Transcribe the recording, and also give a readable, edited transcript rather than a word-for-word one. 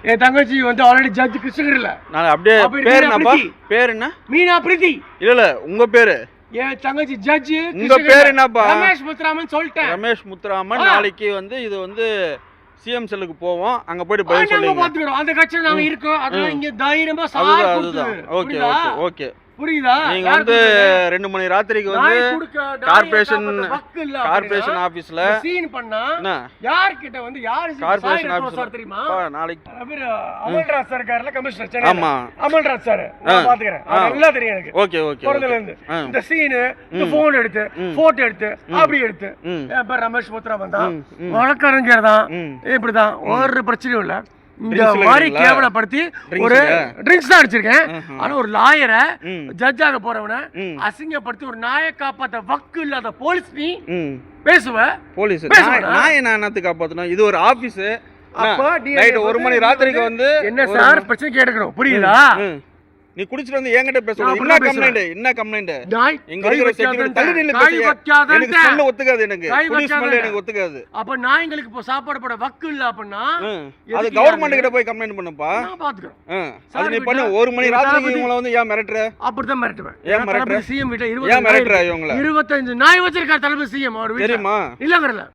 என் தங்கச்சி வந்து already judge கிருஷ்ணகிரில. நான் அப்படியே பேர் என்னப்பா? பேர் என்ன? மீனா பிரீத்தி. இல்ல உங்க பேரு? என் தங்கச்சி ஜட்ஜ். உங்க பேர் என்னப்பா? ரமேஷ் முத்துராமன் சொல்லிட்டேன். ரமேஷ் முத்துராமன். நாளைக்கு வந்து இது வந்து சிஎம் செல்லுக்கு போவோம். அங்க போயிட்டு பதில் சொல்லுங்க. பாத்துக்கிறோம். அந்த கட்சியில நாங்க இருக்கோம். அதனால இங்க தைரியமா சார் அதுதான். Okay okay okay. புரியுதா? நீங்க வந்து 2 மணி ராத்திரிக்கு வந்து கார்ப்பரேஷன் ஆபீஸ்ல சீன் பண்ணா யார் கிட்ட வந்து யார் கார்ப்பரேஷன் ஆபீஸ்ல தெரியுமா? நாளைக்கு அமல்ராஜ் சார் இருக்காருல கமிஷனர் சென்னை. ஆமா அமல்ராஜ் சார் நான் பாத்துக்கிறேன். நல்லா தெரியும் எனக்கு. Okay okay. பொறந்தல இருந்து இந்த சீன் இந்த போன் எடுத்து போட்டோ எடுத்து அப்படி எடுத்து இப்ப ரமேஷ் முத்ரா வந்தா வழக்கறிஞர் தான். இப்படிதான் ஒரு பிரச்சனையும் இல்ல. இந்த மாதிரி கேவலப்படுத்தி ஒரு ட்ரிங்க்ஸ் தான் அடிச்சிருக்கேன். ஆனா ஒரு லாயரை ஜட்ஜாக போறவன அசிங்கப்படுத்தி ஒரு நாயை காப்பாத்த வக்கு இல்லாத போலீஸ் நீ பேசுவ. போலீஸ் நாயை நான் என்னத்துக்கு காப்பாத்தணும்? இது ஒரு ஆபீஸ். நைட் 1 மணி ராத்திரிக்கு வந்து என்ன சார் பிரச்சனை கேட்கணும்? புரியுதா? நீ குடிச்சிட்டு வந்து என்கிட்ட பேசணும். என்ன கம்ப்ளைண்ட்? என்ன கம்ப்ளைண்ட்? எங்க இருக்கிற செக்யூரிட்டி தள்ளி நின்னு பேசுங்க. எனக்கு ஸ்மெல் ஒத்துக்காது. எனக்கு குடி ஸ்மெல் எனக்கு ஒத்துக்காது. அப்ப நாய்ங்களுக்கு இப்ப சாப்பாடு போட வக்கு இல்ல அப்படினா அது கவர்மெண்ட் கிட்ட போய் கம்ப்ளைண்ட் பண்ணுப்பா. நான் பாத்துக்கறேன். அது நீ பண்ணு. 1 மணி ராத்திரிக்கு இவங்கள வந்து ஏன் மிரட்டற? அப்படிதான் மிரட்டுவேன். ஏன் மிரட்டற? சிஎம் வீட்ல 20 ஏன் மிரட்டற இவங்கள? 25 நாய் வச்சிருக்கார் தலைமை சிஎம் அவர் வீட்ல. தெரியுமா? இல்லங்கறல